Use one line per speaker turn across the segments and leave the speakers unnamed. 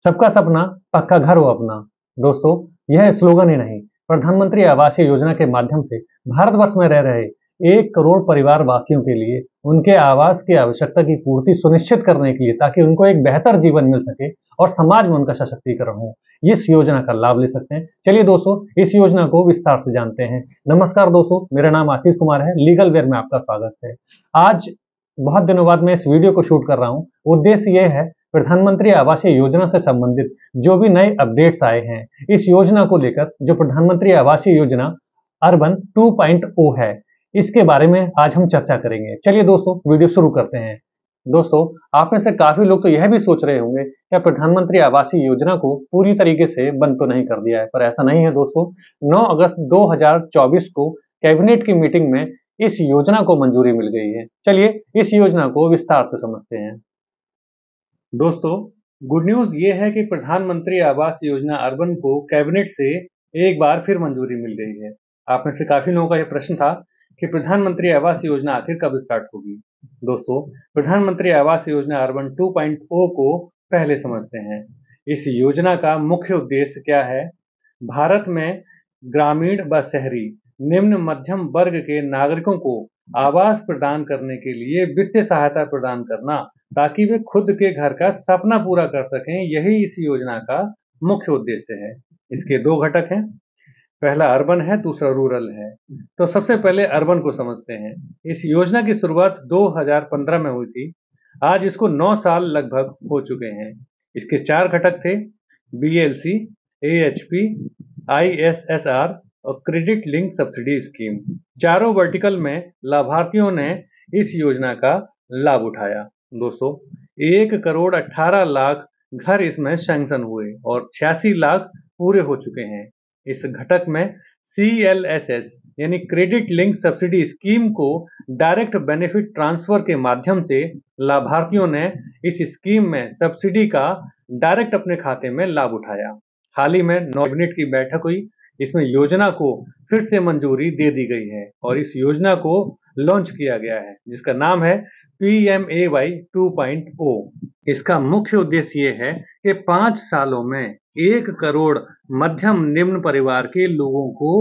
सबका सपना पक्का घर हो अपना। दोस्तों, यह स्लोगन ही नहीं, प्रधानमंत्री आवासीय योजना के माध्यम से भारतवर्ष में रह रहे 1 करोड़ परिवार वासियों के लिए उनके आवास की आवश्यकता की पूर्ति सुनिश्चित करने के लिए, ताकि उनको एक बेहतर जीवन मिल सके और समाज में उनका सशक्तिकरण हो, इस योजना का लाभ ले सकते हैं। चलिए दोस्तों, इस योजना को विस्तार से जानते हैं। नमस्कार दोस्तों, मेरा नाम आशीष कुमार है, लीगल वेयर में आपका स्वागत है। आज बहुत दिनों बाद मैं इस वीडियो को शूट कर रहा हूँ। उद्देश्य ये है, प्रधानमंत्री आवासीय योजना से संबंधित जो भी नए अपडेट्स आए हैं, इस योजना को लेकर जो प्रधानमंत्री आवासीय योजना अर्बन 2.0 है, इसके बारे में आज हम चर्चा करेंगे। चलिए दोस्तों, वीडियो शुरू करते हैं। दोस्तों, आप में से काफी लोग तो यह भी सोच रहे होंगे क्या प्रधानमंत्री आवासीय योजना को पूरी तरीके से बंद तो नहीं कर दिया है, पर ऐसा नहीं है दोस्तों। 9 अगस्त 2024 को कैबिनेट की मीटिंग में इस योजना को मंजूरी मिल गई है। चलिए इस योजना को विस्तार से समझते हैं। दोस्तों, गुड न्यूज ये है कि प्रधानमंत्री आवास योजना अर्बन को कैबिनेट से एक बार फिर मंजूरी मिल गई है। आप में से काफी लोगों का यह प्रश्न था कि प्रधानमंत्री आवास योजना आखिर कब स्टार्ट होगी। दोस्तों, प्रधानमंत्री आवास योजना अर्बन 2.0 को पहले समझते हैं। इस योजना का मुख्य उद्देश्य क्या है? भारत में ग्रामीण व शहरी निम्न मध्यम वर्ग के नागरिकों को आवास प्रदान करने के लिए वित्तीय सहायता प्रदान करना, ताकि वे खुद के घर का सपना पूरा कर सकें, यही इस योजना का मुख्य उद्देश्य है। इसके 2 घटक हैं, पहला अर्बन है, दूसरा रूरल है। तो सबसे पहले अर्बन को समझते हैं। इस योजना की शुरुआत 2015 में हुई थी। आज इसको 9 साल लगभग हो चुके हैं। इसके 4 घटक थे, BLC, AHP, ISSR और क्रेडिट लिंक सब्सिडी स्कीम। चारों वर्टिकल में लाभार्थियों ने इस योजना का लाभ उठाया। दोस्तों, 1 करोड़ 18 लाख घर इसमें सैंक्शन हुए और 86 लाख पूरे हो चुके हैं। इस घटक में CLSS यानी क्रेडिट लिंक सब्सिडी स्कीम को डायरेक्ट बेनिफिट ट्रांसफर के माध्यम से लाभार्थियों ने इस स्कीम में सब्सिडी का डायरेक्ट अपने खाते में लाभ उठाया। हाल ही में 9 कैबिनेट की बैठक हुई, इसमें योजना को फिर से मंजूरी दे दी गई है और इस योजना को लॉन्च किया गया है, जिसका नाम है PMAY 2.0। इसका मुख्य उद्देश्य ये है कि 5 सालों में 1 करोड़ मध्यम निम्न परिवार के लोगों को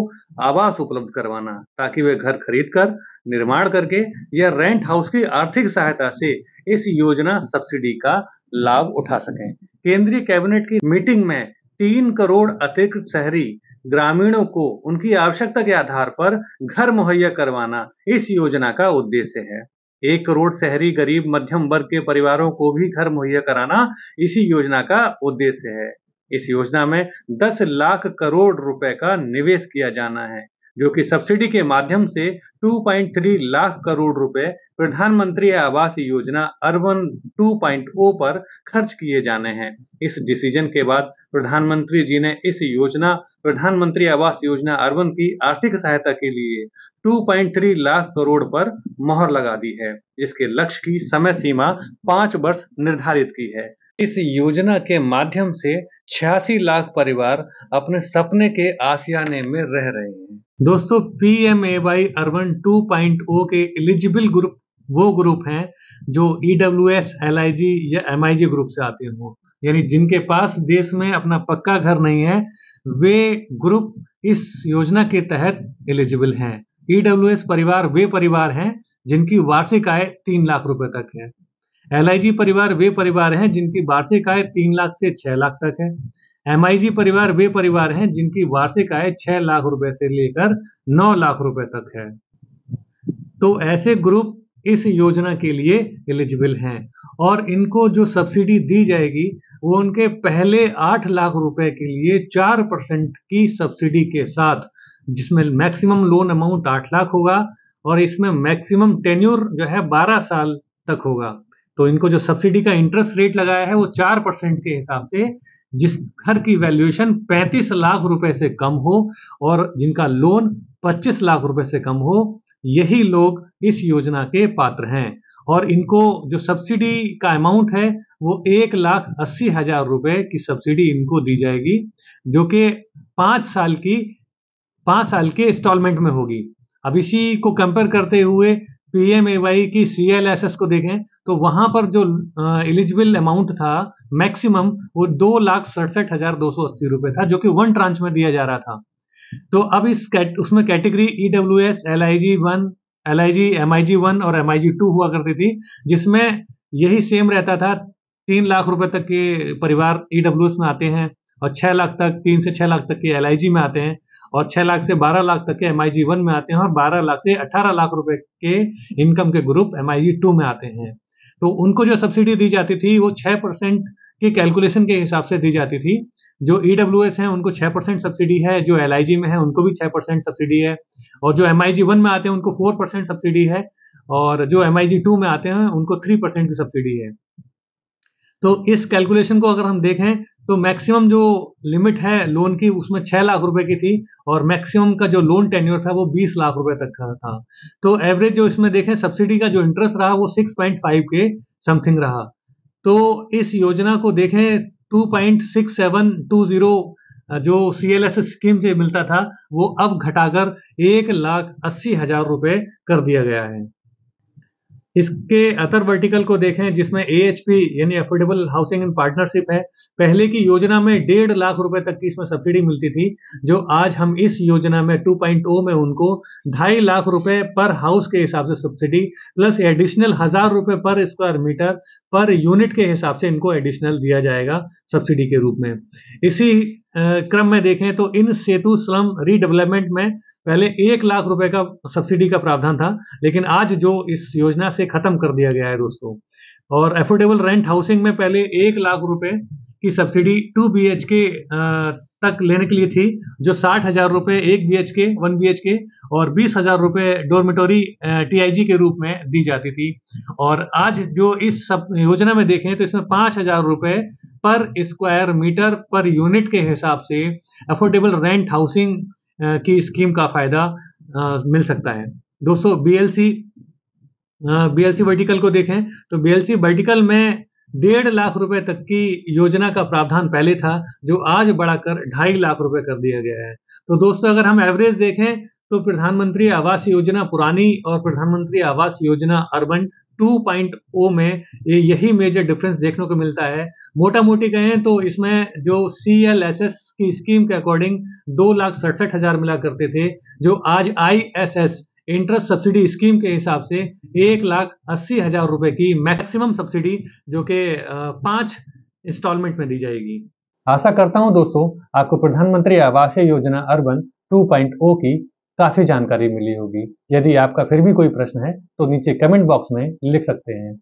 आवास उपलब्ध करवाना, ताकि वे घर खरीदकर, निर्माण करके या रेंट हाउस की आर्थिक सहायता से इस योजना सब्सिडी का लाभ उठा सकें। केंद्रीय कैबिनेट की मीटिंग में 3 करोड़ अतिरिक्त शहरी ग्रामीणों को उनकी आवश्यकता के आधार पर घर मुहैया करवाना इस योजना का उद्देश्य है। 1 करोड़ शहरी गरीब मध्यम वर्ग के परिवारों को भी घर मुहैया कराना इसी योजना का उद्देश्य है। इस योजना में 10 लाख करोड़ रुपए का निवेश किया जाना है, जो कि सब्सिडी के माध्यम से 2.3 लाख करोड़ रुपए प्रधानमंत्री आवास योजना अर्बन 2.0 पर खर्च किए जाने हैं। इस डिसीजन के बाद प्रधानमंत्री जी ने इस योजना प्रधानमंत्री आवास योजना अर्बन की आर्थिक सहायता के लिए 2.3 लाख करोड़ पर मोहर लगा दी है। इसके लक्ष्य की समय सीमा 5 वर्ष निर्धारित की है। इस योजना के माध्यम से 86 लाख परिवार अपने सपने के आशियाने में रह रहे हैं। दोस्तों, PMAY अर्बन 2.0 के एलिजिबल ग्रुप वो ग्रुप हैं जो EWS, LIG या MIG ग्रुप से आते हो, यानी जिनके पास देश में अपना पक्का घर नहीं है, वे ग्रुप इस योजना के तहत एलिजिबल हैं। EWS परिवार वे परिवार हैं जिनकी वार्षिक आय 3 लाख रुपए तक है। LIG परिवार वे परिवार हैं जिनकी वार्षिक आय 3 लाख से 6 लाख तक है। MIG परिवार वे परिवार हैं जिनकी वार्षिक आय 6 लाख रुपए से लेकर 9 लाख रुपए तक है। तो ऐसे ग्रुप इस योजना के लिए एलिजिबल हैं और इनको जो सब्सिडी दी जाएगी वो उनके पहले 8 लाख रुपए के लिए 4% की सब्सिडी के साथ, जिसमें मैक्सिमम लोन अमाउंट 8 लाख होगा और इसमें मैक्सिमम टेन्योर जो है 12 साल तक होगा। तो इनको जो सब्सिडी का इंटरेस्ट रेट लगाया है वो 4% के हिसाब से, जिस घर की वैल्यूएशन 35 लाख रुपए से कम हो और जिनका लोन 25 लाख रुपए से कम हो, यही लोग इस योजना के पात्र हैं। और इनको जो सब्सिडी का अमाउंट है वो 1,80,000 रुपए की सब्सिडी इनको दी जाएगी, जो कि 5 साल के इंस्टॉलमेंट में होगी। अब इसी को कंपेयर करते हुए पीएमएवाई की सीएलएसएस को देखें तो वहां पर जो एलिजिबल अमाउंट था मैक्सिमम वो 2,67,280 रुपए था, जो कि वन ट्रांच में दिया जा रहा था। तो अब उसमें category EWS, LIG 1, LIG, MIG 1 और MIG 2 हुआ करती थी, जिसमें यही सेम रहता था। 3 लाख रुपए तक के परिवार ईडब्ल्यूएस में आते हैं और 6 लाख तक, 3 से 6 लाख तक के LIG में आते हैं और 6 लाख से 12 लाख तक के MIG 1 में आते हैं और 12 लाख से 18 लाख रुपए के इनकम के ग्रुप MIG 2 में आते हैं। तो उनको जो सब्सिडी दी जाती थी वो 6% की कैलकुलेशन के हिसाब से दी जाती थी। जो ईडब्ल्यूएस हैं उनको 6% सब्सिडी है, जो LIG में है उनको भी 6% सब्सिडी है और जो MIG 1 में आते हैं उनको 4% सब्सिडी है और जो MIG 2 में आते हैं उनको 3% की सब्सिडी है। तो इस कैलकुलेशन को अगर हम देखें तो मैक्सिमम जो लिमिट है लोन की उसमें 6 लाख रुपए की थी और मैक्सिमम का जो लोन टेन्योर था वो 20 लाख रुपए तक का था। तो एवरेज जो इसमें देखें सब्सिडी का जो इंटरेस्ट रहा वो 6.5 के समथिंग रहा। तो इस योजना को देखें 2.6720 जो CLSS स्कीम से मिलता था वो अब घटाकर 1,80,000 रुपए कर दिया गया है। इसके अदर वर्टिकल को देखें जिसमें AHP यानी अफोर्डेबल हाउसिंग इन पार्टनरशिप है। पहले की योजना में 1.5 लाख रुपए तक की इसमें सब्सिडी मिलती थी, जो आज हम इस योजना में 2.0 में उनको 2.5 लाख रुपए पर हाउस के हिसाब से सब्सिडी प्लस एडिशनल 1,000 रुपए पर स्क्वायर मीटर पर यूनिट के हिसाब से इनको एडिशनल दिया जाएगा सब्सिडी के रूप में। इसी क्रम में देखें तो इन सेतु स्लम रीडेवलपमेंट में पहले 1 लाख रुपए का सब्सिडी का प्रावधान था, लेकिन आज जो इस योजना से खत्म कर दिया गया है दोस्तों। और अफोर्डेबल रेंट हाउसिंग में पहले 1 लाख रुपए की सब्सिडी 2 BHK तक लेने के लिए थी, जो 60,000 रुपए 1 BHK और 20,000 रुपए डोरमिटोरी TIG के रूप में दी जाती थी। और आज जो इस सब योजना में देखें तो इसमें 5,000 रुपए पर स्क्वायर मीटर पर यूनिट के हिसाब से अफोर्डेबल रेंट हाउसिंग की स्कीम का फायदा मिल सकता है। दोस्तों BLC वर्टिकल को देखें तो BLC वर्टिकल में 1.5 लाख रुपए तक की योजना का प्रावधान पहले था, जो आज बढ़ाकर 2.5 लाख रुपए कर दिया गया है। तो दोस्तों अगर हम एवरेज देखें तो प्रधानमंत्री आवास योजना पुरानी और प्रधानमंत्री आवास योजना अर्बन 2.0 में यही मेजर डिफरेंस देखने को मिलता है। मोटा मोटी कहें तो इसमें जो CLSS की स्कीम के अकॉर्डिंग 2,67,000 मिला करते थे, जो आज ISS इंटरेस्ट सब्सिडी स्कीम के हिसाब से 1,80,000 रुपए की मैक्सिमम सब्सिडी जो कि 5 इंस्टॉलमेंट में दी जाएगी। आशा करता हूं दोस्तों आपको प्रधानमंत्री आवास योजना अर्बन 2.0 की काफी जानकारी मिली होगी। यदि आपका फिर भी कोई प्रश्न है तो नीचे कमेंट बॉक्स में लिख सकते हैं।